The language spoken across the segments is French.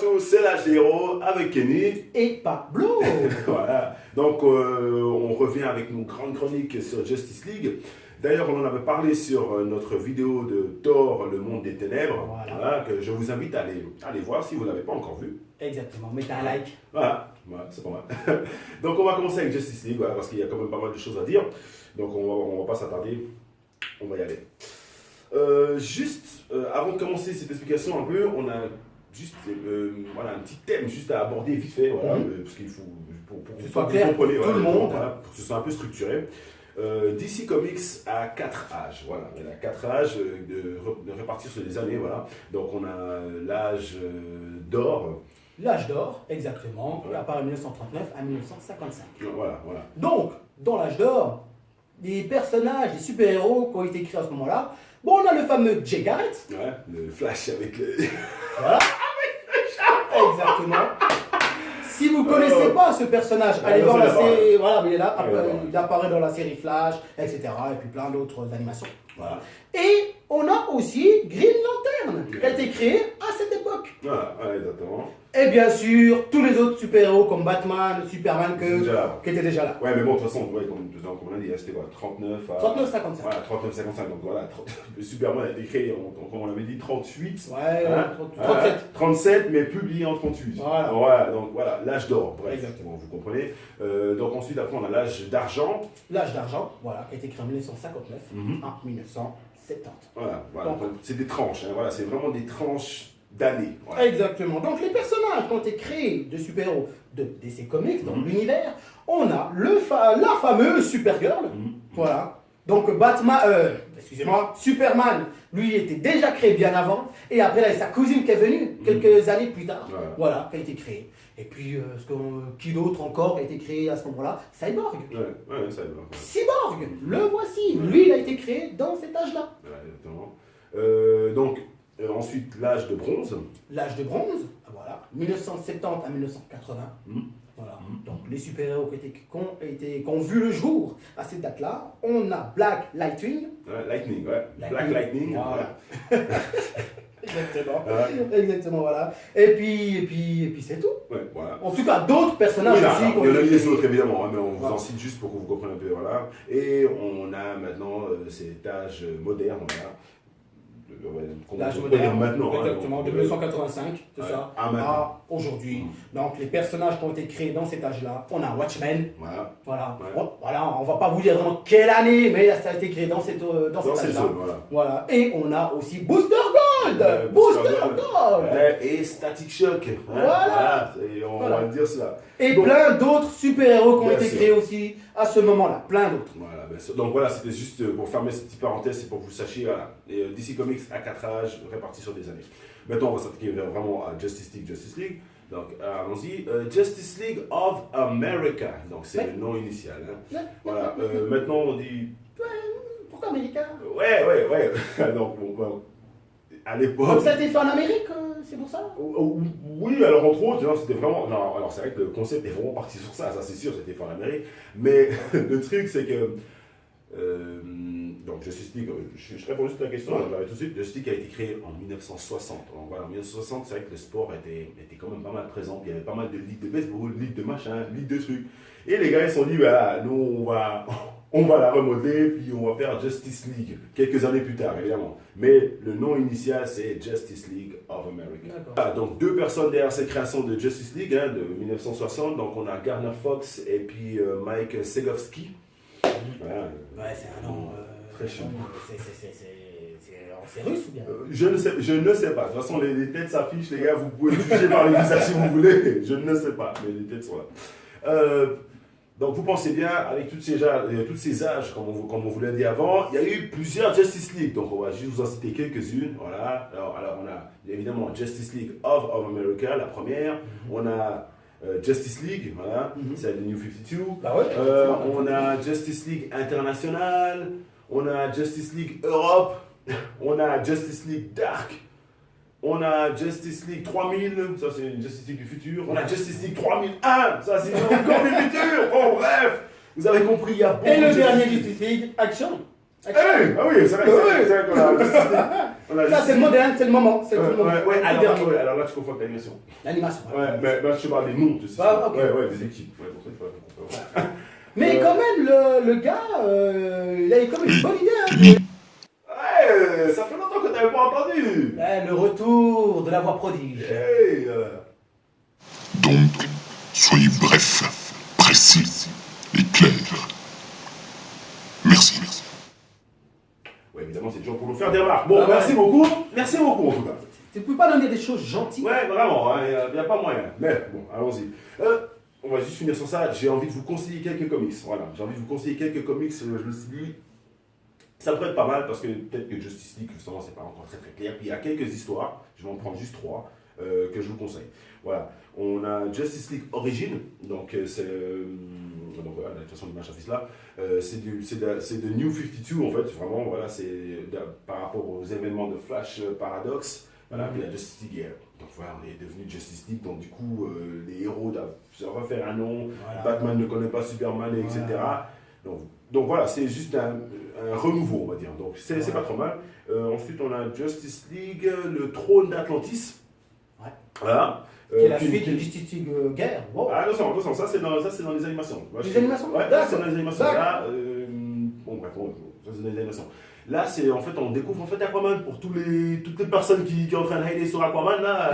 tous, c'est l'âge des héros avec Kenny et Pablo. Voilà, donc on revient avec nos grandes chroniques sur Justice League. D'ailleurs, on en avait parlé sur notre vidéo de Thor, le monde des ténèbres, voilà, que je vous invite à aller voir si vous ne l'avez pas encore vu. Exactement, mettez un like. Voilà, c'est pas mal. Donc on va commencer avec Justice League, voilà, parce qu'il y a quand même pas mal de choses à dire. Donc on va pas s'attarder, on va y aller. Avant de commencer cette explication un peu, on a juste voilà, un petit thème juste à aborder vite fait, voilà, parce qu'il faut pour que ce soit clair pour tout le monde, voilà, pour que ce soit un peu structuré. DC Comics a 4 âges, voilà, il a 4 âges de répartir sur les années, voilà. Donc on a l'âge d'or. L'âge d'or, exactement, qui apparaît de 1939 à 1955. Voilà. Donc, dans l'âge d'or, des personnages, des super-héros qui ont été créés à ce moment-là. Bon, on a le fameux Jay Garrett. Ouais, le Flash avec le... Voilà. Avec le chapeau. Exactement. Si vous ne connaissez pas ce personnage, allez voir la série. Voilà, il est là, il apparaît dans la série Flash, etc. Et puis plein d'autres animations. Voilà. Et on a aussi Green Lantern, qui a été créé à cette époque. Voilà, exactement. Et bien sûr, tous les autres super-héros comme Batman, Superman, qui étaient déjà là. Ouais, mais bon, de toute façon, ouais, comme on a dit, c'était quoi, 39 à... 39-55. Voilà, 39-55, donc voilà, Superman a été créé, comme on l'avait dit, 38. Ouais, hein, 37. 37, mais publié en 38. Voilà. Donc voilà, l'âge d'or, bref, exactement. vous comprenez. Donc ensuite, après, on a l'âge d'argent. L'âge d'argent, voilà, qui a été créé en 1959 à 1970. Voilà. Donc c'est des tranches, hein, voilà, c'est vraiment des tranches d'années. Voilà. Exactement. Donc les personnages qui ont été créés de super-héros de DC Comics dans l'univers, on a la fameuse Supergirl. Voilà. Donc Superman, lui, il était déjà créé bien avant. Et après, là, il y a sa cousine qui est venue quelques années plus tard. Voilà, qui a été créée. Et puis, qui d'autre encore a été créé à ce moment-là? Cyborg. Ouais, Cyborg. Cyborg, le voici. Lui, il a été créé dans cet âge-là. Exactement. Donc, ensuite, l'âge de bronze. L'âge de bronze, voilà, 1970 à 1980. Voilà. Donc, les super-héros qui ont vu le jour à cette date-là, on a Black Lightning. Black Lightning. Voilà. Exactement. Exactement, voilà. Et puis c'est tout. Ouais, voilà. En tout cas, d'autres personnages aussi. Il y en a les autres, évidemment, hein, mais on vous en cite juste pour que vous compreniez un peu, voilà. Et on a maintenant cet âge moderne, voilà. L'âge moderne, maintenant, exactement, de 1985, c'est ça, à aujourd'hui. Donc les personnages qui ont été créés dans cet âge-là, on a Watchmen, voilà, on va pas vous dire vraiment quelle année, mais ça a été créé dans cet âge-là. Voilà. Et on a aussi Booster Gold, et Static Shock, voilà. On va dire cela. Et donc, plein d'autres super-héros qui ont été créés aussi à ce moment-là, plein d'autres. Voilà, donc voilà, c'était juste pour fermer cette petite parenthèse, c'est pour que vous sachiez, voilà, et DC Comics a 4 âges répartis sur des années. Maintenant, on va s'attaquer vraiment à Justice League. Donc, allons-y. Justice League of America, donc c'est le nom initial. Hein. Voilà, maintenant on dit... Pourquoi américain? Ouais. Donc, à l'époque... Comme ça a été fait en Amérique, c'est pour ça? Oui, alors entre autres, c'était vraiment... Non, alors c'est vrai que le concept est vraiment parti sur ça c'est sûr, c'était fait en Amérique. Mais le truc, c'est que... donc Justice League, je réponds juste à la question, tout de suite. Justice League a été créé en 1960. Donc voilà, en 1960, c'est vrai que le sport était quand même pas mal présent. Puis il y avait pas mal de ligues de baseball, ligues de machin, ligues de trucs. Et les gars, ils se sont dit, voilà, nous, on va la remodeler, puis on va faire Justice League, quelques années plus tard, évidemment. Mais le nom initial, c'est Justice League of America. Donc, 2 personnes derrière cette création de Justice League, hein, de 1960. Donc, on a Garner Fox et puis Mike Segovsky. Voilà. Ouais, c'est un nom très chiant. C'est russe ou bien je ne sais pas. De toute façon, les têtes s'affichent, les gars. Vous pouvez juger par les visages si vous voulez. Je ne sais pas, mais les têtes sont là. Donc, vous pensez bien, avec tous ces âges, comme on vous l'a dit avant, il y a eu plusieurs Justice League. Donc, on va juste vous en citer quelques-unes. Voilà. Alors, on a évidemment Justice League of America, la première. On a Justice League, voilà, c'est le New 52. On a Justice League International, on a Justice League Europe, on a Justice League Dark, on a Justice League 3000, ça c'est une Justice League du futur, on a Justice League 3001, ça c'est encore du futur. Bon, bref, vous avez compris, il y a beaucoup de... Et le dernier Justice League Action. Ah oui, c'est vrai qu'on a ça, c'est le moderne, c'est le moment. Alors là, tu confonds avec l'animation. L'animation. Mais là, je te parle des noms. Des équipes. Mais quand même, le gars, il a eu comme une bonne idée. Ouais, ça fait longtemps que tu n'avais pas entendu. Le retour de la voix prodige. Donc, soyez bref, précis et clair. Merci. Oui, évidemment, c'est toujours pour nous faire des remarques. Bon, merci beaucoup. Merci beaucoup, en tout cas. Tu ne peux pas donner des choses gentilles. Ouais, vraiment, il n'y a pas moyen. Mais bon, allons-y. On va juste finir sur ça. J'ai envie de vous conseiller quelques comics. Voilà, j'ai envie de vous conseiller quelques comics. Je me suis dit, ça pourrait être pas mal parce que peut-être que Justice League, justement, c'est pas encore très clair. Puis il y a quelques histoires, je vais en prendre juste 3, que je vous conseille. Voilà, on a Justice League Origin, donc c'est. Donc voilà, de toute façon, l'image affiche là. C'est de New 52 en fait, vraiment, voilà, c'est par rapport aux événements de Flash Paradox. Voilà, puis la Justice League, donc voilà, on est devenu Justice League, donc du coup, les héros doivent se refaire un nom, Batman ne connaît pas Superman, etc. Donc voilà, c'est juste un renouveau, on va dire, donc c'est pas trop mal. Ensuite, on a Justice League, le trône d'Atlantis. Voilà. Qui est la suite de Justice League Guerre. Wow. Ah, attention, ça c'est dans les animations. Les animations? Ouais, c'est dans les animations. Là, ça c'est dans les animations. Là, c'est en fait, on découvre en fait Aquaman pour toutes les personnes qui sont en train de hater sur Aquaman. Là,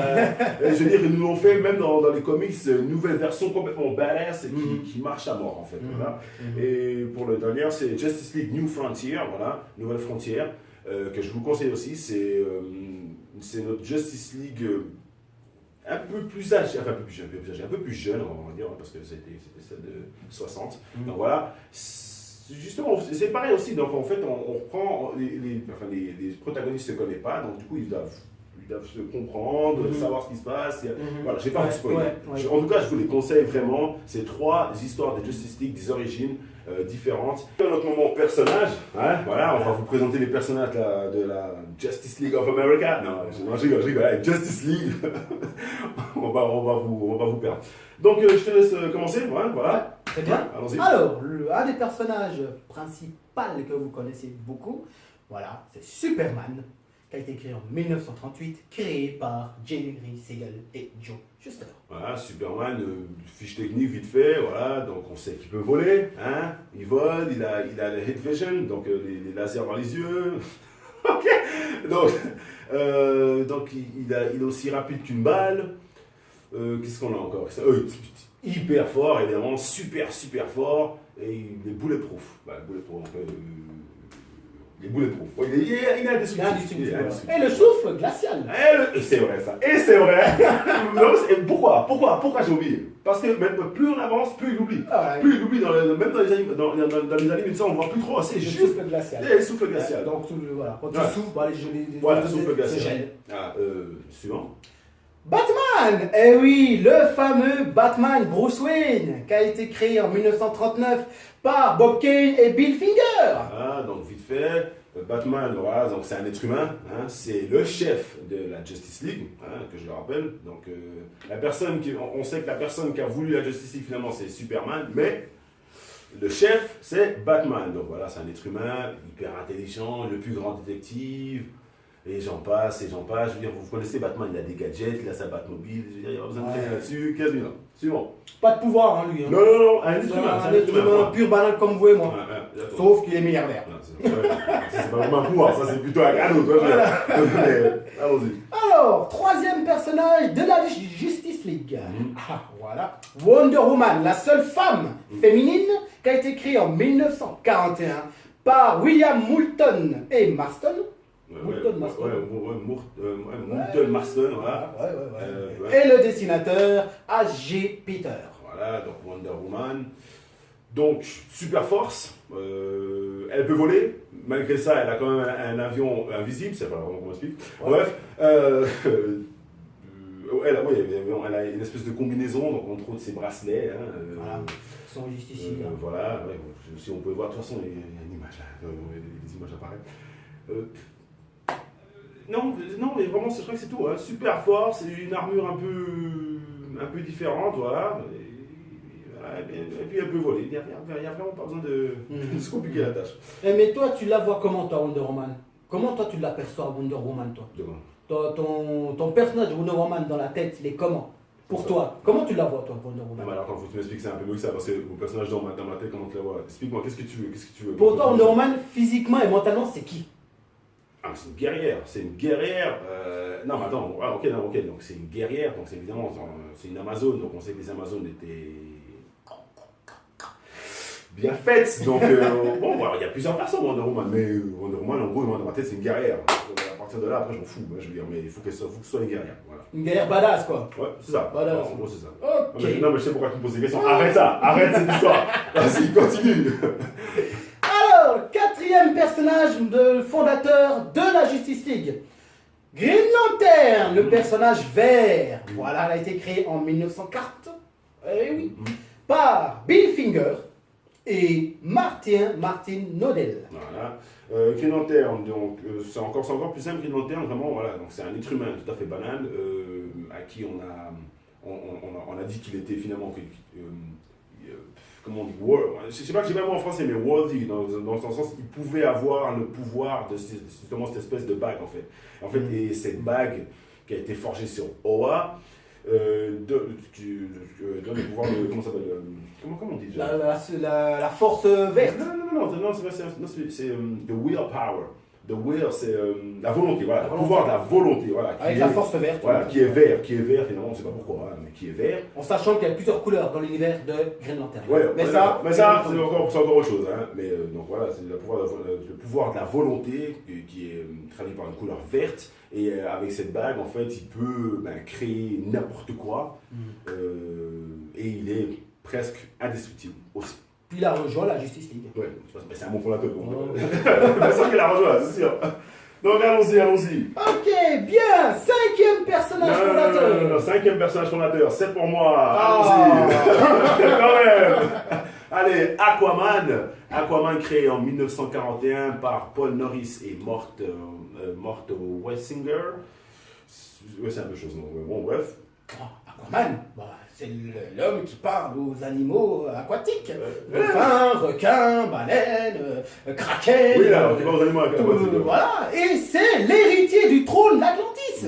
je veux dire, ils nous l'ont fait même dans les comics, une nouvelle version complètement badass qui marche à mort en fait. Voilà. Et pour le dernier, c'est Justice League New Frontier, voilà, Nouvelle Frontière, que je vous conseille aussi. C'est notre Justice League. Un peu plus âgé, enfin un peu plus jeune, on va dire, parce que c'était celle de 60. Donc voilà, justement, c'est pareil aussi. Donc en fait, on reprend, les protagonistes ne se connaissent pas, donc du coup, ils doivent se comprendre, savoir ce qui se passe. Voilà, j'ai pas vous spoiler. En tout cas, je vous les conseille vraiment. C'est 3 histoires de Justice League, des origines différentes. Dans notre moment personnage, hein, voilà, on va vous présenter les personnages de la Justice League of America. Non, je rigole, avec Justice League. on va vous perdre. Donc, je te laisse commencer. Voilà. Très bien. Allons-y. Alors, un des personnages principaux que vous connaissez beaucoup, voilà, c'est Superman, qui a été créé en 1938, créé par Jerry Siegel et Joe Shuster. Voilà, Superman, fiche technique vite fait, voilà, donc on sait qu'il peut voler, hein, il vole, il a le heat vision, donc les lasers dans les yeux. Ok. Donc il est aussi rapide qu'une balle. Qu'est-ce qu'on a encore? Hyper fort, évidemment, super fort, et il est bulletproof. Les bulletproof. Il est indestructible. Et le souffle glacial. Et c'est vrai ça. Et c'est vrai. Pourquoi j'ai oublié? Parce que maintenant, plus on avance, plus il oublie. Plus il oublie, même dans les animes, ça on voit plus trop. C'est juste. Souffle glacial. Le souffle glacial. Donc voilà, quand tu souffles, le souffle glacial. Suivant. Batman! Eh oui, le fameux Batman Bruce Wayne, qui a été créé en 1939 par Bob Kane et Bill Finger. Donc vite fait, Batman, voilà, donc c'est un être humain, hein, c'est le chef de la Justice League, hein, que je le rappelle. Donc on sait que la personne qui a voulu la Justice League finalement c'est Superman, mais le chef c'est Batman. Donc voilà, c'est un être humain hyper intelligent, le plus grand détective. Et j'en passe. Je veux dire, vous connaissez Batman, il a des gadgets, il a sa Batmobile, je veux dire, il n'y a pas besoin de traîner là-dessus, 15 minutes. Suivant. Pas de pouvoir, hein, lui. Hein. Non, un être humain. Un être humain pur banal comme vous et moi. Sauf qu'il est milliardaire. C'est pas vraiment un pouvoir, ça c'est plutôt un cadeau, toi. Allons-y. Alors, 3e personnage de la Justice League. Voilà. Wonder Woman, la seule femme féminine qui a été créée en 1941 par William Moulton et Marston. Moulton Marston, voilà. Et le dessinateur H.G. Peter. Voilà, donc Wonder Woman. Donc, super force. Elle peut voler. Malgré ça, elle a quand même un avion invisible. C'est pas vraiment qu'on explique. Bref. Elle a une espèce de combinaison, donc entre autres ses bracelets. Voilà. Ils sont juste ici. Voilà. Si on peut voir, de toute façon, il y a une image là. Les images apparaissent. Non, mais vraiment, je crois que c'est tout. Hein. Super fort, c'est une armure un peu différente, voilà. Et puis elle peut voler. Il n'y a vraiment pas besoin de se compliquer la tâche. Mais toi, tu la vois comment, toi, Wonder Woman? Comment toi, tu l'aperçois, Wonder Woman, toi? Ton personnage de Wonder Woman dans la tête, il est comment? Pour toi, comment tu la vois, toi, Wonder Woman? Alors, attends, faut que tu m'expliques ça un peu mieux que ça, parce que mon personnage dans ma tête, comment tu la vois? Explique-moi, qu'est-ce que tu veux? Pour toi, Wonder Woman, physiquement et mentalement, c'est qui? Ah, c'est une guerrière. Non, mais attends, ok, donc c'est une guerrière, donc c'est évidemment, c'est une Amazone, donc on sait que les Amazones étaient bien faites, donc bon, il y a plusieurs personnes Wonder Woman, mais Wonder Woman, en gros, dans ma tête, c'est une guerrière. À partir de là, après, je m'en fous, moi, je veux dire, mais il faut que ce soit une guerrière, voilà. Une guerrière badass, quoi. Ouais, c'est ça. Badass. En gros, c'est ça. Ok. Non, mais je sais pourquoi tu me poses des questions. Arrête cette histoire. Vas-y, continue. Alors, quatrième personnage fondateur de la Justice League. Green Lantern, le personnage vert. Voilà, elle a été créée en 1940. Eh oui. Par Bill Finger et Martin Nodell. Voilà. Green Lantern, donc c'est encore plus simple. Green Lantern, vraiment, voilà. Donc c'est un être humain tout à fait banal à qui on a dit qu'il était finalement comment on dit, je sais pas que j'ai même en français, mais worthy, dans le sens il pouvait avoir le pouvoir de justement cette espèce de bague en fait. Et cette bague qui a été forgée sur Oa donne le pouvoir de, comment ça s'appelle, comment on dit déjà? La force verte. Non, c'est the willpower. The will, c'est la volonté, voilà, le pouvoir de la volonté, voilà. Avec la force verte. Voilà, qui est vert, finalement, on ne sait pas pourquoi, mais qui est vert. En sachant qu'il y a plusieurs couleurs dans l'univers de Green Lantern. Mais ça, c'est encore autre chose. Hein. Mais donc voilà, c'est le pouvoir de la volonté qui est traduit par une couleur verte. Et avec cette bague, en fait, il peut créer n'importe quoi. Et il est presque indestructible aussi. Puis il a rejoint la Justice League. Ouais, c'est un bon fondateur. C'est ça qu'il a rejoint, c'est sûr. Donc allons-y. Ok, bien. Cinquième personnage fondateur. Non, cinquième personnage fondateur, c'est pour moi. Allons-y. Quand même. Allez, Aquaman créé en 1941 par Paul Norris et Mort Wessinger. Ouais, c'est un peu chose, non? Bon, bref. Aquaman, c'est l'homme qui parle aux animaux aquatiques. Dauphins, requins, baleines, kraken. Oui, là, on parle aux animaux aquatiques. Voilà, et c'est l'héritier du trône d'Atlantis.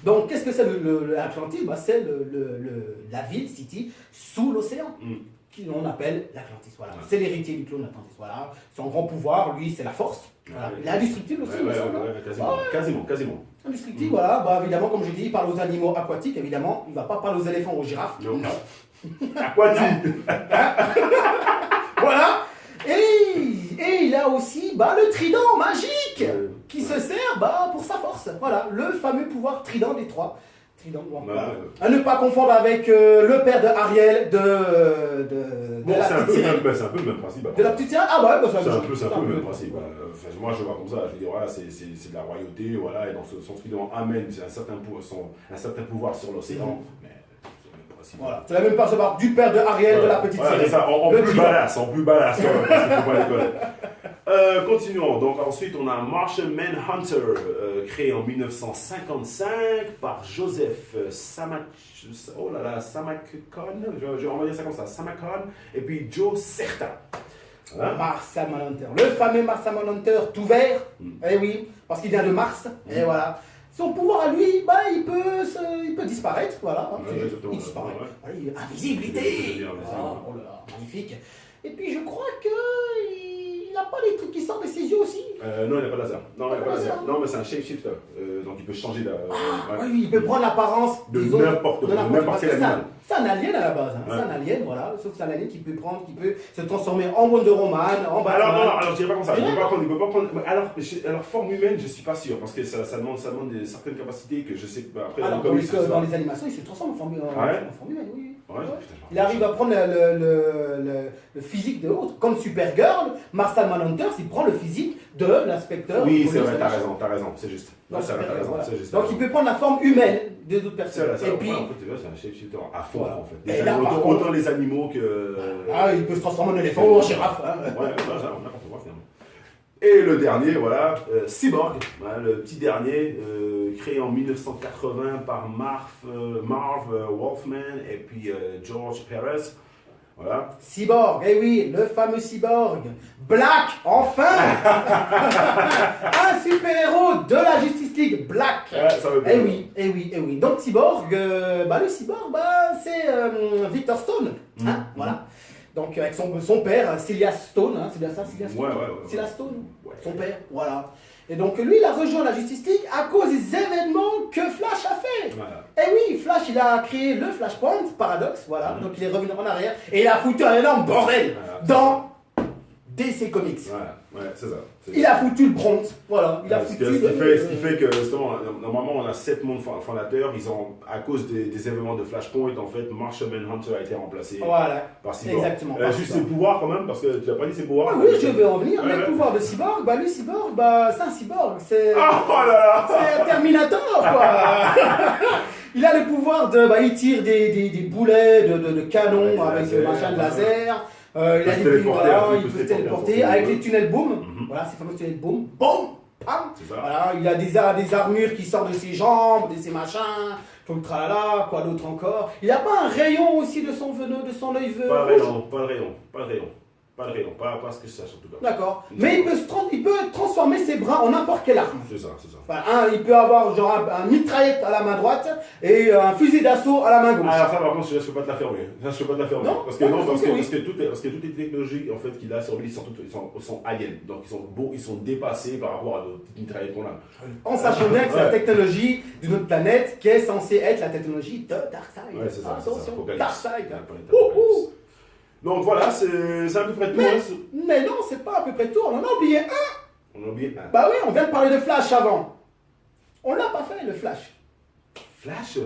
Donc, qu'est-ce que c'est l'Atlantis? C'est la ville, city, sous l'océan. Qu'on appelle l'Atlantis, voilà. C'est l'héritier du clone d'Atlantis, voilà. Son grand pouvoir, lui, c'est la force. Voilà. Il est indestructible aussi, quasiment. Indestructible, voilà. Évidemment, comme je dis, il parle aux animaux aquatiques, évidemment. Il ne va pas parler aux éléphants, aux girafes. Non. Aquatique. Voilà. Et il a aussi le trident magique qui se sert pour sa force. Voilà, le fameux pouvoir trident des trois. À ne pas confondre avec le père de Ariel bon, c'est un peu le même principe. De la petite sirène. Ah ouais, c'est un peu le même principe. Moi, je vois comme ça. Je veux dire, voilà, c'est de la royauté, voilà, et donc son trident amène un certain pouvoir sur l'océan. Mais c'est le même principe. Voilà, c'est la même personne du père de Ariel, de la petite sirène. C'est ça, en plus badass, quand même, parce qu'il faut pas déconner. Continuons. Donc ensuite on a Martian Manhunter, créé en 1955 par Joseph Samakon, on va dire ça comme ça, Samakon, et puis Joe Certa. Voilà. Martian Manhunter, le fameux Martian Manhunter tout vert, eh oui, parce qu'il vient de Mars, et voilà. Son pouvoir à lui, il peut disparaître, voilà. Il disparaît. Voilà, invisibilité. Oh là, magnifique. Et puis je crois qu'il n'a pas les trucs qui sortent de ses yeux aussi. Non, il n'a pas de laser. Non, mais c'est un shapeshifter. Donc il peut changer de. Oui, il peut prendre l'apparence de n'importe quel animal. C'est un alien à la base. C'est un alien, voilà. Sauf que c'est un alien qui peut se transformer en Wonder Woman, en Batman. Alors je dirais pas comme ça. Il peut pas prendre. Alors, forme humaine, je suis pas sûr. Parce que ça demande certaines capacités que je sais pas. Après, alors, dans les animations, il se transforme en forme humaine, oui. Ouais, il arrive à prendre le physique de l'autre. Comme Supergirl, Martian Manhunter, il prend le physique de l'inspecteur. Oui, c'est vrai, t'as raison, c'est juste. C'est juste. Donc il peut prendre la forme humaine des autres personnes. Et puis, en fait, c'est un shapeshifter à fond, en fait. Autant les animaux que. Il peut se transformer en éléphant ou en girafe. Ouais, n'importe quoi finalement. Et le dernier, voilà, Cyborg, le petit dernier, créé en 1980 par Marv Wolfman et puis George Perez. Voilà. Cyborg, eh oui, le fameux Cyborg. Black, enfin. Un super-héros de la Justice League, Black. Ça veut bien. Eh oui. Donc Cyborg, le Cyborg, c'est Victor Stone. Voilà. Donc avec son père, Silas Stone, c'est bien ça, Silas Stone. Ouais. Silas Stone, son père, voilà. Et donc lui, il a rejoint la Justice League à cause des événements que Flash a fait. Voilà. Et oui, Flash, il a créé le Flashpoint, Paradox, voilà. Donc il est revenu en arrière et il a foutu un énorme bordel dans DC Comics. Ouais, c'est ça. Il a foutu le Bronx, voilà. Il a ce foutu qui fait que, justement, normalement, on a 7 mondes fondateurs. Ils ont, à cause des événements de Flashpoint, en fait, Martian Manhunter a été remplacé par Cyborg. Exactement. Juste ses pouvoirs, quand même, parce que tu n'as pas dit ses pouvoirs. Oui, je vais en venir. Les pouvoirs de Cyborg, lui, Cyborg, c'est un Cyborg. C'est un Terminator, quoi. Il a le pouvoir de. Il tire des boulets de canon avec le machin de laser. Il a des il peut se téléporter avec les tunnels boom. Voilà, ces fameux tunnels boom. Boum! Pam! Voilà, il a des armures qui sortent de ses jambes, de ses machins, tout le tralala, quoi d'autre encore. Il n'a pas un rayon aussi de son œil rouge? Pas de rayon, pas ce que je sache en tout cas. D'accord. Mais il peut transformer ses bras en n'importe quelle arme. C'est ça. Voilà, il peut avoir genre un mitraillette à la main droite et un fusil d'assaut à la main gauche. Alors ça par contre je peux pas te la fermer. Non, parce que toutes les technologies en fait qu'il a sur lui sont aliens. Donc ils sont dépassés par rapport à nos petites mitraillettes qu'on a. En sachant bien que c'est la technologie d'une autre planète qui est censée être la technologie de Darkseid. Ouais, c'est ça. Attention, Darkseid. Donc voilà, c'est à peu près tout. Mais non, c'est pas à peu près tout, on en a oublié un. On a oublié un. Bah oui, on vient de parler de Flash avant. On l'a pas fait, le Flash. Flash?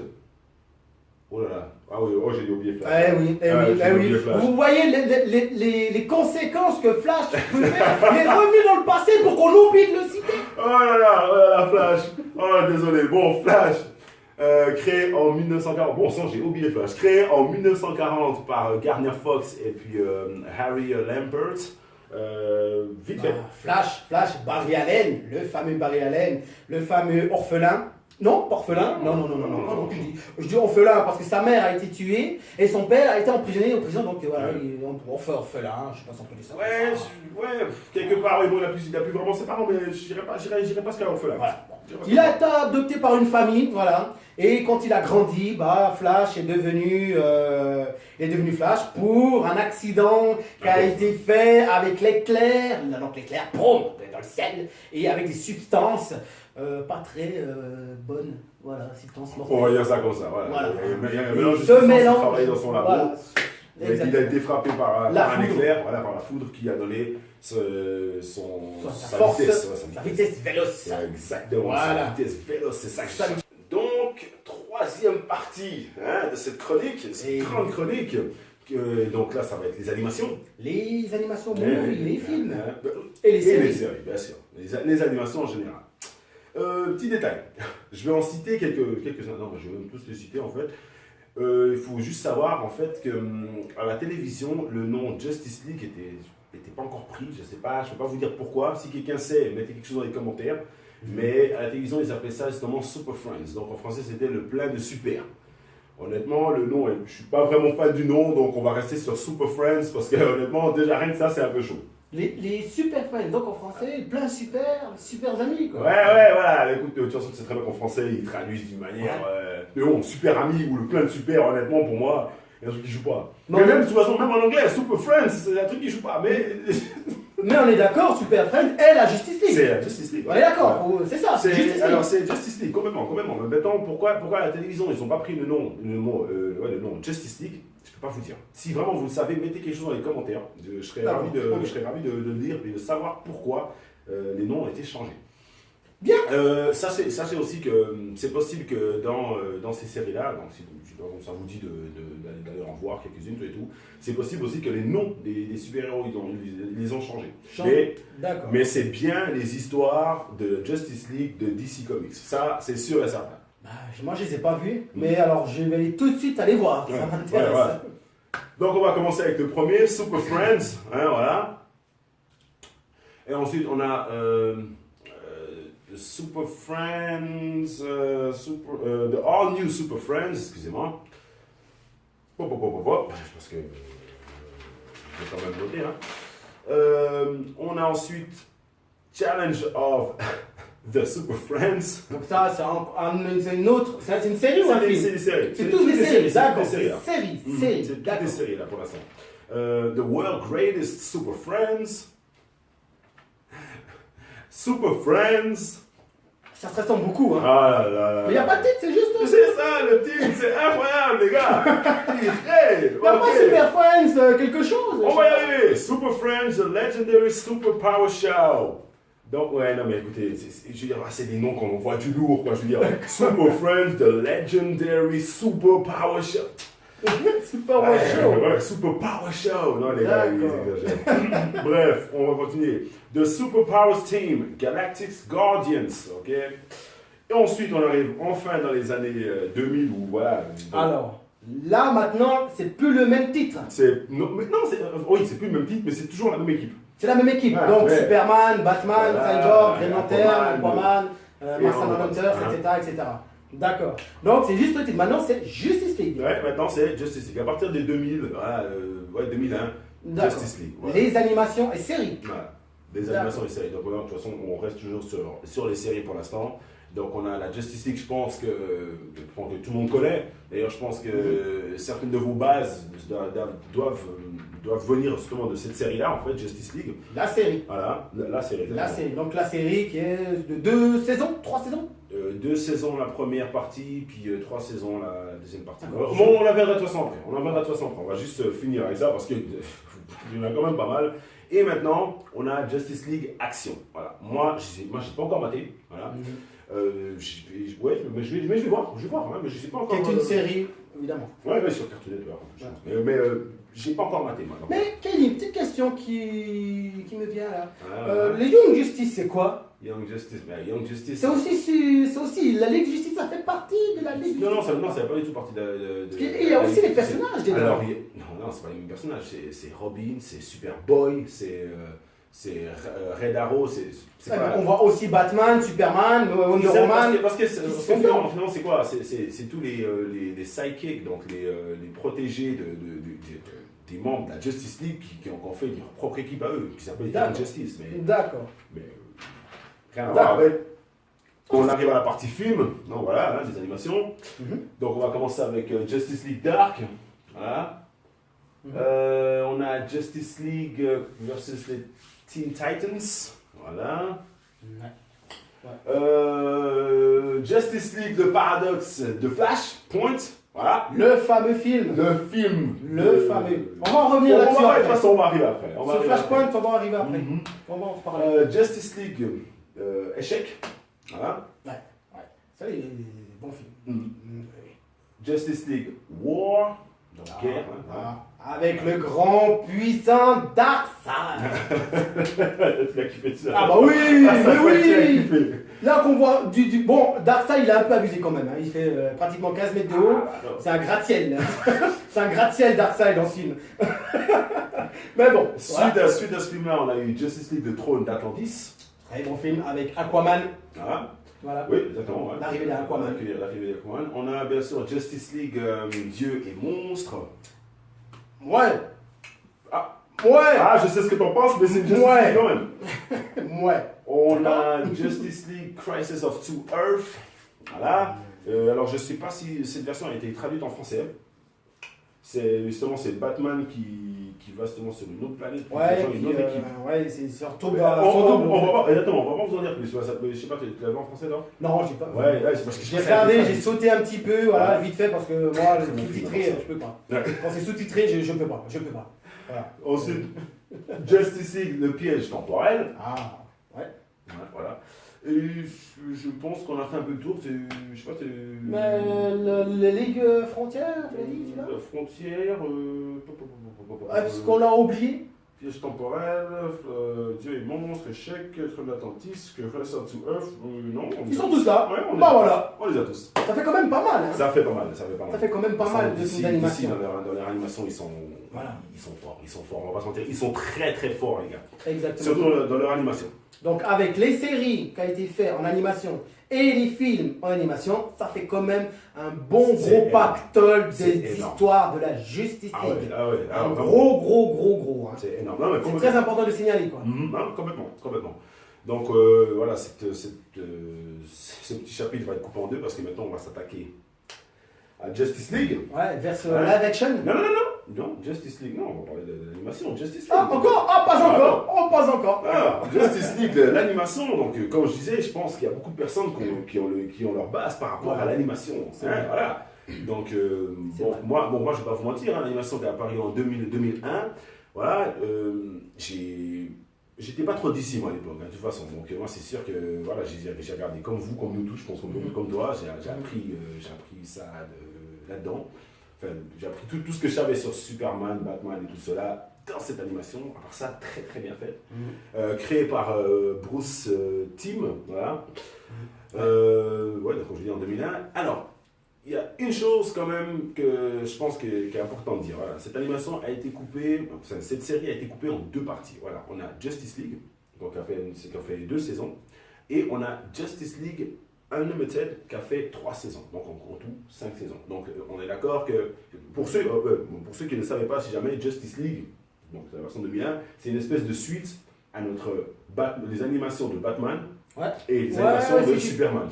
Oh là là. Ah oui, j'ai oublié Flash. Eh oui. Vous voyez les conséquences que Flash peut faire. Il est revenu dans le passé pour qu'on oublie de le citer. Oh là là, Flash. Oh désolé. Bon, Flash. Créé en 1940, bon sang j'ai oublié Flash, créé en 1940 par Gardner Fox et puis Harry Lampert, vite fait. Flash, Barry Allen, le fameux Barry Allen, le fameux orphelin. Non, pas orphelin, non, je dis orphelin parce que sa mère a été tuée et son père a été emprisonné en prison, donc voilà, on fait orphelin, je sais pas si on peut dire ça. Ouais, quelque part, il a plus vraiment ses parents, mais j'irai pas jusqu'à l'orphelin. Voilà. Il a été adopté par une famille, voilà. Et quand il a grandi, Flash est devenu Flash pour un accident qui a été fait avec l'éclair. Donc l'éclair, boum, dans le ciel, et avec des substances pas très bonnes. Voilà, substances mortelles. On va dire ça comme ça, voilà. Il y a un mélange de substances qui travaille dans son labo. Voilà. Il a été frappé par un éclair, par la foudre qui a donné sa vitesse véloce. Exactement, voilà. sa vitesse véloce, c'est ça que je cherche. Donc, troisième partie de cette chronique, cette grande chronique. Donc là, ça va être les animations. Les animations, les films. Et les séries, bien sûr. Les animations en général. Petit détail, je vais en citer quelques-uns. Non, je vais même tous les citer en fait. Il faut juste savoir en fait que à la télévision, le nom Justice League était pas encore pris. Je sais pas, je peux pas vous dire pourquoi. Si quelqu'un sait, mettez quelque chose dans les commentaires. Mais à la télévision, ils appelaient ça justement Super Friends. Donc en français, c'était le plein de super. Honnêtement, le nom, je suis pas vraiment fan du nom, donc on va rester sur Super Friends parce que honnêtement, déjà rien que ça, c'est un peu chaud. Les super friends, donc en français, plein super amis quoi. Ouais, voilà, écoute, de toute façon, c'est très bien qu'en français, ils traduisent d'une manière. Mais bon, super amis ou le plein de super, honnêtement, pour moi, il y a un truc qui joue pas. Non, mais même, de toute façon, même en anglais, Super Friends, c'est un truc qui joue pas, mais. Mais on est d'accord, Super Friends est la Justice League. C'est la Justice League. On est d'accord, c'est ça. Alors c'est Justice League, complètement. Mais maintenant, pourquoi à la télévision, ils n'ont pas pris le nom Justice League? Je ne peux pas vous dire. Si vraiment vous le savez, mettez quelque chose dans les commentaires. Je serais ravi de le lire et de savoir pourquoi les noms ont été changés. Bien. Sachez aussi que c'est possible que dans ces séries-là, donc si ça vous dit d'aller en voir quelques-unes et tout, c'est possible aussi que les noms des super-héros, ils les ont changés. Mais c'est bien les histoires de Justice League de DC Comics. Ça, c'est sûr et certain. Moi, je ne les ai pas vus, mais alors je vais tout de suite aller voir. Ça m'intéresse. Donc, on va commencer avec le premier, Super Friends. Voilà. Et ensuite, on a Super Friends, the All New Super Friends, excusez-moi. Parce que je vais quand même noter. Hein. On a ensuite Challenge of the Super Friends. Donc ça, c'est une autre, c'est une série ou un film? C'est des séries. C'est tous des séries, d'accord. C'est Séries, des séries là pour l'instant. The World Greatest Super Friends. Super Friends. Ça se ressemble beaucoup, hein. Ah là là. Mais il n'y a pas de titre, c'est juste... C'est ça, le titre, c'est incroyable, les gars. Il n'y a pas Super Friends, quelque chose. On va y arriver. Super Friends, The Legendary Super Power Show. Donc, ouais, non, mais écoutez, je veux dire, c'est des noms qu'on voit du lourd, quoi. Je veux dire, Super Friends, The Legendary Super Power Show. Super Power Show. Ouais, Super Power Show. Non, les gars, ils exagèrent. Bref, on va continuer. The Super Powers Team, Galactic Guardians, ok. Et ensuite, on arrive enfin dans les années 2000 où, voilà. Alors, là, maintenant, c'est plus le même titre. Oui, c'est plus le même titre, mais c'est toujours la même équipe. C'est la même équipe. Ah, donc, ouais. Superman, Batman, Voilà, Cyborg, Green Lantern, Aquaman, Martian Manhunter, etc. D'accord. Donc, c'est juste le titre. Maintenant, c'est Justice League. Ouais, maintenant, c'est Justice League. À partir de 2000, voilà, 2001, Justice League. Voilà. Les animations et séries. Voilà. Des animations et séries. Donc, voilà, de toute façon, on reste toujours sur les séries pour l'instant. Donc, on a la Justice League, je pense que tout le monde connaît. D'ailleurs, je pense que certaines de vos bases doivent venir justement de cette série-là, en fait, Justice League. La série. Voilà, la série. La série. Donc, la série qui est de 2 saisons, 3 saisons 2 saisons la première partie, puis 3 saisons la deuxième partie. Bon, on la verra de toute façon après. On va juste finir avec ça parce qu'il y en a quand même pas mal. Et maintenant, on a Justice League Action. Voilà. Moi, j'ai pas encore maté. Voilà. Mais je vais voir, hein, mais je sais pas encore. C'est une série, évidemment. Ouais, sur Cartoon Network. Mais j'ai pas encore maté, moi. Mais Kelly, une petite question qui me vient là. Les Young Justice, c'est quoi? Young Justice. C'est aussi, la Ligue de Justice, ça fait partie de la Ligue. Non, ça fait pas du tout partie de il y a aussi les personnages dedans. Alors, non, c'est pas les mêmes personnages. C'est Robin, c'est Superboy, c'est Red Arrow, On voit aussi Batman, Superman, Wonder Woman. Parce que finalement, c'est quoi? C'est tous les sidekicks, donc les protégés des membres de la Justice League qui ont fait leur propre équipe à eux, qui s'appelle Young Justice. D'accord. Mais rien à voir avec. On arrive à la partie film, donc voilà, des animations. Donc on va commencer avec Justice League Dark. Voilà. On a Justice League versus les Teen Titans. Voilà. Justice League The Paradox de Flash Point. Voilà. Le fameux film. Le fameux. On va en revenir là-dessus. De toute façon, on va arriver après. Sur Flashpoint, on va arriver après. On va en parler. Justice League Échec. Voilà. Ouais. Ça, il est bon film. Justice League War. Donc guerre. Avec le grand puissant Darkseid. Tu l'as kiffé ça. Ah bah oui, mais oui. Là qu'on voit bon, Darkseid il a un peu abusé quand même. Hein. Il fait pratiquement 15 mètres de haut. C'est un gratte-ciel. C'est un gratte-ciel Darkseid dans ce film. Mais bon. Suite à ce film-là, on a eu Justice League de Trône d'Atlantis. Très bon film avec Aquaman. Voilà. Oui, exactement. Ouais. L'arrivée d'Aquaman. On a bien sûr Justice League Dieu et Monstre. Ouais. Je sais ce que t'en penses, mais c'est Justice League quand même. On a Justice League Crisis of Two Earth. Voilà. Alors je sais pas si cette version a été traduite en français. C'est Batman qui va justement sur une autre planète. Une autre équipe. c'est retour on va pas vous en dire plus. Je sais pas, tu l'as vu en français là? Non, j'ai pas. C'est parce que j'ai regardé, j'ai sauté un petit peu, voilà, vite fait, parce que moi, le sous-titré, je peux pas. Quand c'est sous-titré, je peux pas. Voilà. Ensuite, Justice League, le piège temporel. Voilà. Et je pense qu'on a fait un peu le tour. Je sais pas, mais les ligues frontières, Frontières. Est-ce qu'on l'a oublié? Piège temporel, Dieu et Monstre, Échec, Trône d'Atlantis, Crisis of Two Earth. Non. Ils sont tous là. Voilà. On les a tous. Ça fait quand même pas mal. Hein. Ça fait pas mal. Ça fait quand même pas mal de films d'animation. Dans leur animation, ils sont forts. On va pas se mentir. Ils sont très très forts, les gars. Exactement. Surtout dans leur animation. Donc avec les séries qui ont été faites en animation et les films en animation, ça fait quand même un bon gros pactole des histoires de la Justice League. Un gros. Hein. C'est énorme. C'est très important de signaler, quoi. Non, complètement. Donc voilà, ce petit chapitre va être coupé en deux parce que maintenant on va s'attaquer à Justice League. Ouais, versus live action. Non, Justice League, non, on va parler de l'animation. Justice League. Ah, encore? Ah, pas encore. Justice League, l'animation, donc comme je disais, je pense qu'il y a beaucoup de personnes qui ont leur base par rapport à l'animation. Voilà. Donc, moi, je ne vais pas vous mentir, l'animation qui est apparue en 2001, voilà, j'étais pas trop d'ici moi à l'époque, de toute façon. Donc moi c'est sûr que voilà, j'ai regardé comme vous, comme nous tous, je pense comme toi, j'ai appris ça là-dedans. Enfin, j'ai appris tout ce que je savais sur Superman, Batman et tout cela dans cette animation. À part ça, très très bien fait. Créé par Bruce Timm, voilà. Donc comme je dis en 2001. Alors, il y a une chose quand même que je pense qui est important de dire. Voilà. Cette animation a été coupée, cette série a été coupée en deux parties. Voilà. On a Justice League, donc qui a fait 2 saisons, et on a Justice League Unlimited qui a fait 3 saisons, donc en tout 5 saisons. Donc on est d'accord que, pour ceux qui ne savaient pas, si jamais Justice League, donc la version 2001, c'est une espèce de suite à les animations de Batman. Et les animations de Superman.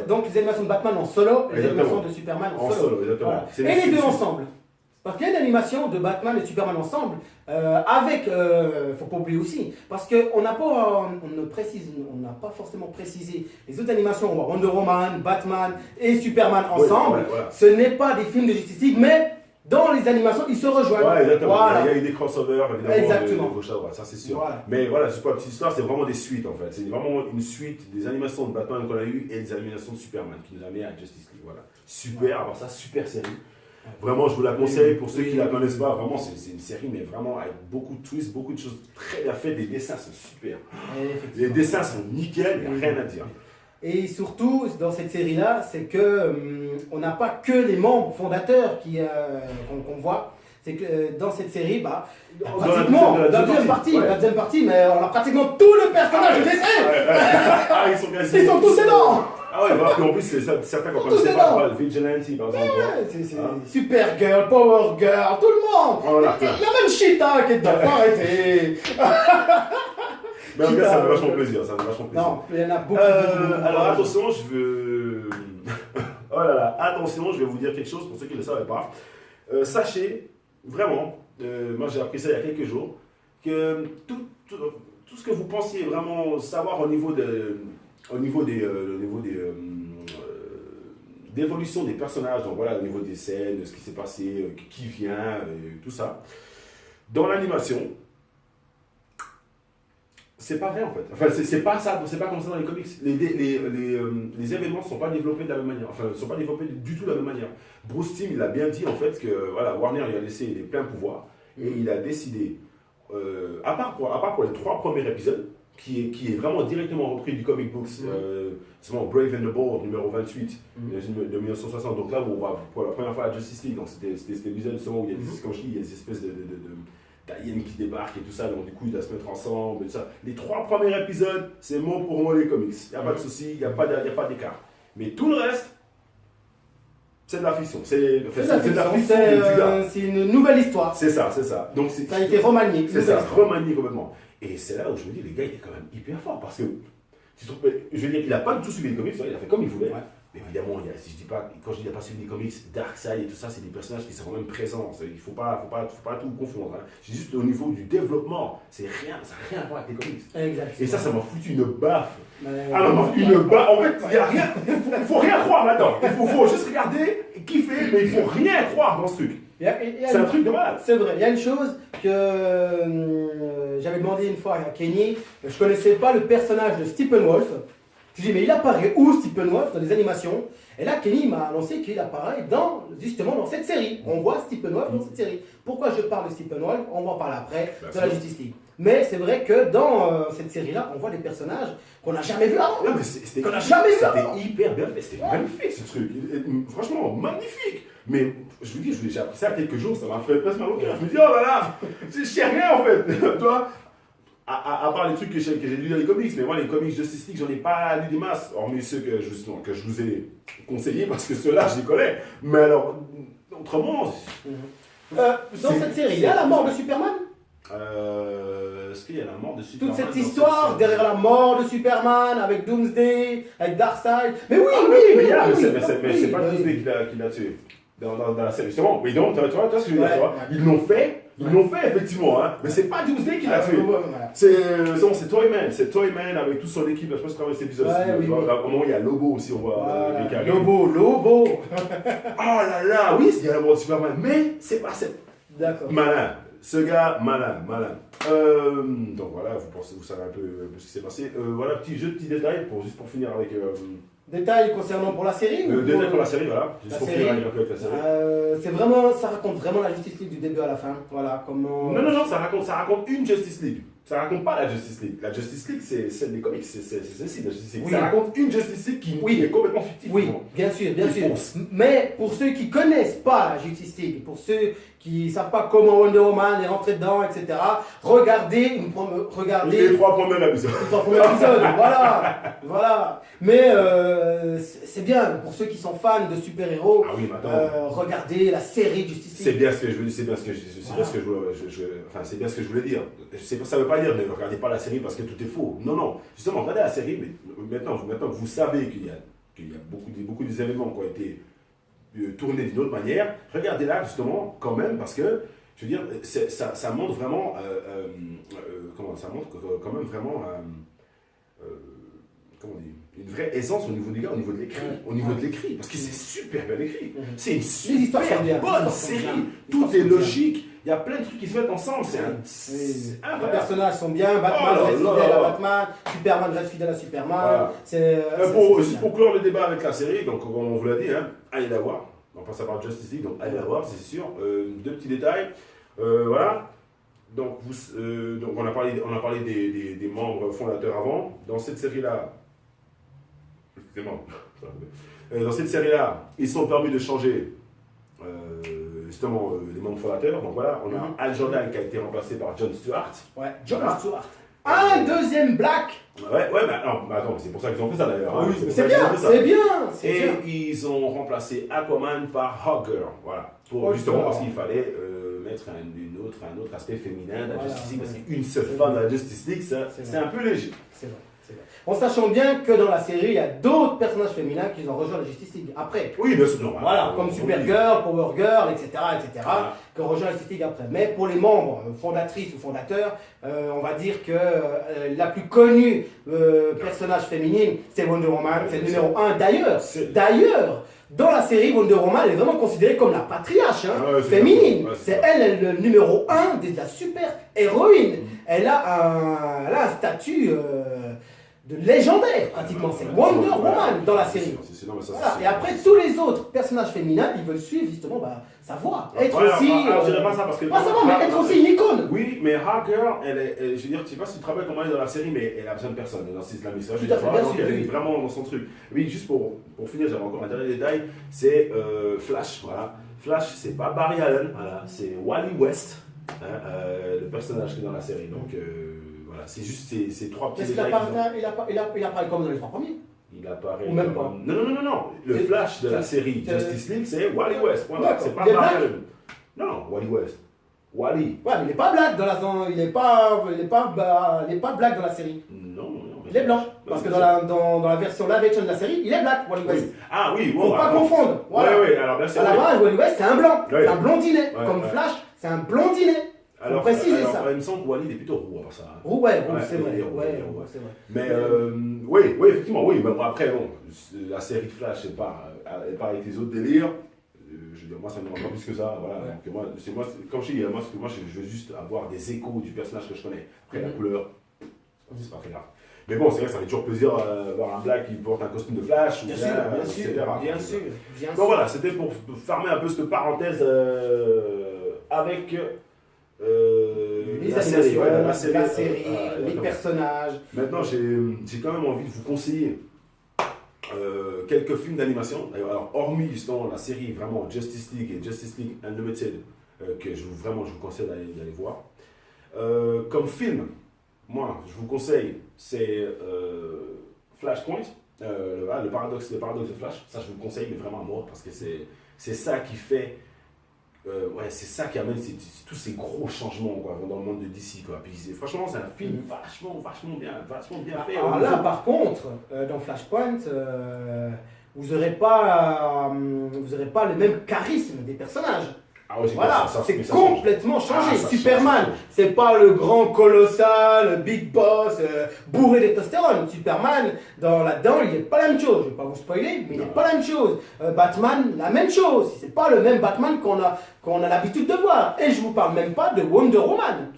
Donc les animations de Batman en solo et les animations de Superman en solo. Exactement. Voilà. Et les deux ensemble. Parce qu'il y a une animation de Batman et Superman ensemble, faut pas oublier aussi, parce qu'on n'a pas forcément précisé les autres animations, on voit Wonder Woman, Batman et Superman ensemble. Ce n'est pas des films de Justice League, mais dans les animations, ils se rejoignent. Exactement. Il y a eu des crossovers, évidemment. Exactement. Ça c'est sûr. Voilà. Mais voilà, c'est pas une petite histoire, c'est vraiment des suites en fait. C'est vraiment une suite des animations de Batman qu'on a eues et des animations de Superman qui nous a amené à Justice League. Voilà. Super, alors ça, super série. Vraiment, je vous la conseille pour ceux qui ne la connaissent pas. Vraiment, c'est une série, mais vraiment avec beaucoup de twists, beaucoup de choses très bien faites. Les dessins sont super. Les dessins sont nickel, il n'y a rien à dire. Et surtout, dans cette série-là, c'est que on n'a pas que les membres fondateurs qu'on voit. C'est que dans cette série, pratiquement, la deuxième partie, mais on a pratiquement tout le personnage de DC. Ils sont tous dedans. En plus, c'est certains qu'on connaissait pas, Vigilante par exemple. C'est Supergirl, Power Girl, tout le monde. Il y a même Cheetah qui est dedans, arrêtez. Mais en tout cas, ça me fait vachement plaisir. Non, il y en a beaucoup. Alors attention, attention, je vais vous dire quelque chose pour ceux qui ne le savaient pas. Sachez, vraiment, moi j'ai appris ça il y a quelques jours, que tout ce que vous pensiez vraiment savoir au niveau d'évolution des personnages, donc voilà, au niveau des scènes, ce qui s'est passé, qui vient, tout ça, dans l'animation, c'est pas vrai en fait. Enfin, c'est pas ça, c'est pas comme ça dans les comics. Les événements ne sont pas développés de la même manière. Enfin, ne sont pas développés du tout de la même manière. Bruce Timm, il a bien dit en fait que voilà, Warner lui a laissé les pleins pouvoirs et il a décidé, à part pour les 3 premiers épisodes, qui est vraiment directement repris du comic books, c'est Brave and the Bold, numéro 28 de 1960. Donc là où on va pour la première fois à Justice League, donc c'était cet épisode où il y a des espèces d'aliens qui débarquent et tout ça, donc du coup il doit se mettre ensemble et tout ça. Les 3 premiers épisodes, c'est mot pour mot les comics. Il n'y a pas de souci, il n'y a pas d'écart. Mais tout le reste, c'est de la fiction. C'est une nouvelle histoire. C'est ça. Donc ça a été remanié. C'est ça, remanié complètement. Et c'est là où je me dis, les gars, il est quand même hyper fort parce que, je veux dire, il n'a pas du tout suivi les comics, il a fait comme il voulait. Mais évidemment, quand je dis il n'a pas suivi les comics, Darkseid et tout ça, c'est des personnages qui sont quand même présents. Il ne faut pas tout confondre. Hein. C'est juste au niveau du développement, ça n'a rien à voir avec les comics. Exactement. Et ça m'a foutu une baffe. Une baffe. En fait, il n'y a rien. Il faut rien croire là-dedans. Il faut juste regarder, kiffer, mais il ne faut rien croire dans ce truc. C'est un truc de malade. C'est vrai. Il y a une chose que j'avais demandé une fois à Kenny. Je ne connaissais pas le personnage de Steppenwolf. Je lui ai dit, mais il apparaît où Steppenwolf dans les animations? Et là, Kenny m'a annoncé qu'il apparaît justement dans cette série. On voit Steppenwolf dans cette série. Pourquoi je parle de Steppenwolf? On va en parler après dans la Justice League. Mais c'est vrai que dans cette série-là, on voit des personnages qu'on n'a jamais vus avant. C'était hyper bien fait. C'était magnifique ce truc. Franchement, magnifique. Mais je vous dis, j'ai appris ça il y a quelques jours, ça m'a fait presque mal au cœur. Je me dis, oh là là, je sais rien en fait. Toi, À part les trucs que j'ai lus dans les comics, mais moi les comics Justice League, j'en ai pas lu des masses, hormis ceux que je vous ai conseillés, parce que ceux-là, je les connais. Mais alors, autrement... Dans cette série, il y a la mort de Superman? Est-ce qu'il y a la mort de Superman? Toute cette histoire derrière la mort de Superman, avec Doomsday, avec Darkseid. Mais oui, mais c'est pas Doomsday qui l'a tué dans la série. Justement, mais donc, tu vois ce que je veux dire, tu vois. Ils l'ont fait, effectivement, hein, mais c'est pas Doomsday qui l'a tué. C'est Toyman avec toute son équipe. Je pense que c'est cet épisode. Au moment où il y a Lobo aussi, on voit. Lobo. Oh là là, oui, il y a la mort de Superman, mais c'est pas cette. D'accord. Malin. Ce gars, malin. Donc voilà, vous savez un peu ce qui s'est passé. Voilà, petit détail, juste pour finir avec... Détail concernant pour la série Détail pour la série, voilà. Juste pour finir avec la série. Ça raconte vraiment la Justice League du début à la fin. Voilà, comment... Non, ça raconte une Justice League. Ça raconte pas la Justice League. La Justice League, c'est celle des comics, c'est celle-ci, la Justice League. Oui. Ça raconte une Justice League qui est complètement fictive. Oui, bien sûr. Mais pour ceux qui connaissent pas la Justice League, pour ceux qui savent pas comment Wonder Woman est rentrée dedans, etc., regardez les 3 premiers épisodes. Voilà. Mais c'est bien, pour ceux qui sont fans de super-héros, regardez la série Justice League. C'est bien ce que je voulais dire. Ça veut pas dire ne regardez pas la série parce que tout est faux. Non. Justement, regardez la série, mais maintenant que vous savez qu'il y a beaucoup des événements qui ont été tournés d'une autre manière, regardez-la justement quand même parce que, je veux dire, ça montre vraiment, comment on dit, une vraie essence au niveau des gars, au niveau de l'écrit, parce que c'est super bien écrit. C'est une super bonne série. Tout est logique. Il y a plein de trucs qui se mettent ensemble. Les personnages sont bien. Batman reste fidèle à Batman. Superman reste fidèle à Superman. Voilà. Juste pour clore le débat avec la série, donc comme on vous l'a dit, allez la voir. On passe à part Justice League, donc allez la voir, c'est sûr. 2 petits détails. Voilà. Donc on a parlé des membres fondateurs avant. Dans cette série-là, ils sont permis de changer justement les membres fondateurs. Donc voilà, on a Al Jordan qui a été remplacé par Jon Stewart. Ouais, Jon Stewart. Un deuxième black. Ouais, mais attends, c'est pour ça qu'ils ont fait ça d'ailleurs. Oui, c'est bien. Et ils ont remplacé Aquaman par Hawkgirl. Voilà. Justement parce qu'il fallait mettre un autre aspect féminin de la Justice League. Parce qu'une seule femme de la Justice League, c'est un peu léger. C'est vrai. En sachant bien que dans la série, il y a d'autres personnages féminins qui ont rejoint la Justice League après. Oui, bien sûr. Voilà, comme Supergirl, Power Girl, etc., qui ont rejoint la Justice League après. Mais pour les membres fondatrices ou fondateurs, on va dire que la plus connue personnage féminine, c'est Wonder Woman, c'est le numéro 1. D'ailleurs, dans la série, Wonder Woman, elle est vraiment considérée comme la patriarche féminine. C'est elle le numéro 1 de la super héroïne. Elle a un statut de légendaire pratiquement. C'est Wonder Woman dans la série. Et après, tous les autres personnages féminins, ils veulent suivre justement sa voix. Être aussi. Je dirais pas ça parce que. mais être aussi une icône. Oui, mais Hawkgirl, je veux dire, je sais pas si tu te rappelles comment elle est dans la série, mais elle a besoin de personne dans la mission. Donc elle est vraiment dans son truc. Oui, juste pour finir, j'avais encore un dernier détail, c'est Flash. Voilà. Flash, c'est pas Barry Allen, voilà, c'est Wally West, le personnage qui est dans la série. Donc voilà, c'est juste ces 3 petits détails. Il apparaît comme dans les 3 premiers. Il apparaît. Ou même pas. Non. Le Flash de la série Justice League, c'est Wally West. Voilà. C'est pas Barry Allen. Non, Wally West. Wally. Ouais, mais il n'est pas black dans la il est pas black dans la série. Non. Il est blanc. Parce que dans la version live action de la série, il est black, Wally West. Ah oui, bon. Faut pas confondre. Voilà. Oui, alors bien sûr. À la base, Wally West, c'est un blanc. C'est un blondinet. Comme Flash, c'est un blondinet. Alors, préciser ça. Il me semble que Wally est plutôt roux à ça. Roux, c'est vrai. Mais oui, effectivement, oui. Mais bon, après, la série de Flash n'est pas avec les autres délires. Je veux dire, moi, ça ne me rend pas plus que ça. Voilà. Donc, moi, comme je dis, je veux juste avoir des échos du personnage que je connais. Après, la couleur, c'est pas très grave. Mais bon, c'est vrai que ça fait toujours plaisir d'avoir un black qui porte un costume de Flash, bien sûr. Donc voilà, c'était pour fermer un peu cette parenthèse avec la série, les personnages. Maintenant, j'ai quand même envie de vous conseiller quelques films d'animation. Alors, hormis justement la série vraiment Justice League et Justice League Unlimited, que je vous conseille d'aller voir. Comme film, moi, je vous conseille, c'est Flashpoint, le paradoxe de Flash. Ça, je vous conseille, mais vraiment à mort, parce que c'est ça qui fait. C'est ça qui amène tous ces gros changements quoi, dans le monde de DC. Quoi. Puis, franchement, c'est un film vachement bien fait. Alors là, par contre, dans Flashpoint, vous n'aurez pas le même charisme des personnages. Ah ouais, voilà, c'est complètement changé. Superman, c'est pas le grand colossal, big boss, bourré de testostérone. Superman, là-dedans, il n'est pas la même chose. Je vais pas vous spoiler, mais il n'est pas la même chose. Batman, la même chose. C'est pas le même Batman qu'on a l'habitude de voir. Et je vous parle même pas de Wonder Woman.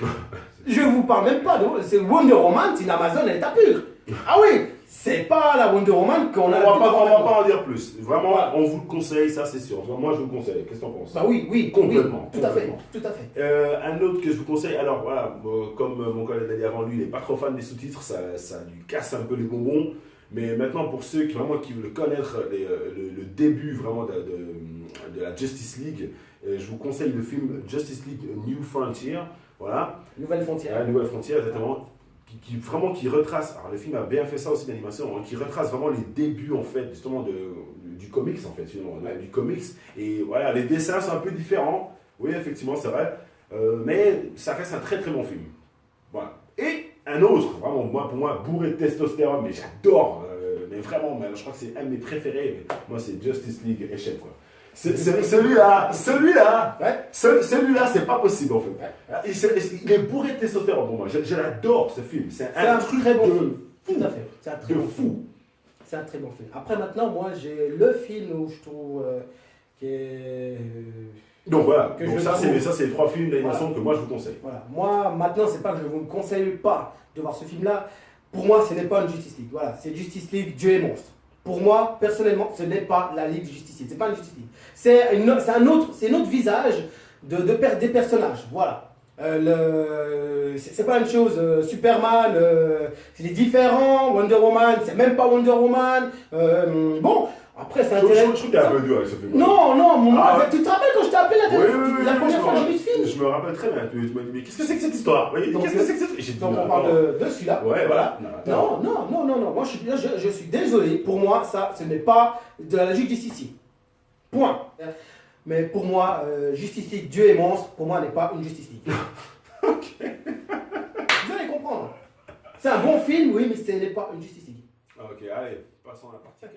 Je vous parle même pas de Wonder Woman, c'est une Amazon à l'état pur. Ah oui, c'est pas la Wonder Woman qu'on a. On va pas en dire plus. Vraiment, voilà. On vous le conseille, ça c'est sûr. Moi, je vous le conseille. Qu'est-ce que t'en penses? Bah oui, complètement. Oui, tout à fait. Un autre que je vous conseille, alors voilà, comme mon collègue l'a dit avant lui, il n'est pas trop fan des sous-titres, ça lui casse un peu les bonbons. Mais maintenant, pour ceux qui veulent connaître le début vraiment de la Justice League, je vous conseille le film Justice League New Frontier. Voilà. Nouvelle Frontière. Nouvelle Frontière, exactement. Qui retrace, alors le film a bien fait ça aussi d'animation, hein, qui retrace vraiment les débuts en fait justement du comics en fait, du comics, et voilà, les dessins sont un peu différents, oui effectivement c'est vrai, mais ça reste un très très bon film. Voilà. Et un autre, vraiment pour moi bourré de testostérone, mais j'adore, mais vraiment, je crois que c'est un de mes préférés, moi c'est Justice League Échec quoi. Celui-là, c'est pas possible en fait. Il est bourré de testostérone pour moi. Je l'adore ce film. C'est un truc très bon de film. Fou. Tout à fait. C'est un très bon fou. Film. C'est un très bon film. Après maintenant, moi j'ai le film où je trouve qui est. Donc voilà. Donc ça c'est les 3 films d'animation que moi je vous conseille. Voilà. Moi maintenant c'est pas que je vous conseille pas de voir ce film-là. Pour moi ce n'est pas une Justice League. Voilà, c'est Justice League Dieu et monstre. Pour moi, personnellement, ce n'est pas la Ligue du Justicier. C'est pas une Justice League. C'est un autre visage des personnages. Voilà. C'est pas la même chose. Superman, c'est différent. Wonder Woman, c'est même pas Wonder Woman. Bon. Après, c'est intéressant. Je trouve que t'es un peu dur avec ce film. Non, tu te rappelles quand je t'ai appelé la première fois que j'ai vu ce film? Je me rappelle très bien. Tu m'as dit, mais qu'est-ce que c'est que cette histoire? Qu'est-ce que c'est que cette histoire? Donc on parle de celui-là. Ouais, voilà. Non. Moi, je suis désolé. Pour moi, ça, ce n'est pas de la logique Justice. Point. Mais pour moi, Justice League, Dieu et monstre, pour moi, n'est pas une Justice League. Ok. Vous allez comprendre. C'est un bon film, oui, mais ce n'est pas une Justice League. Ok, allez, passons à la partie 4.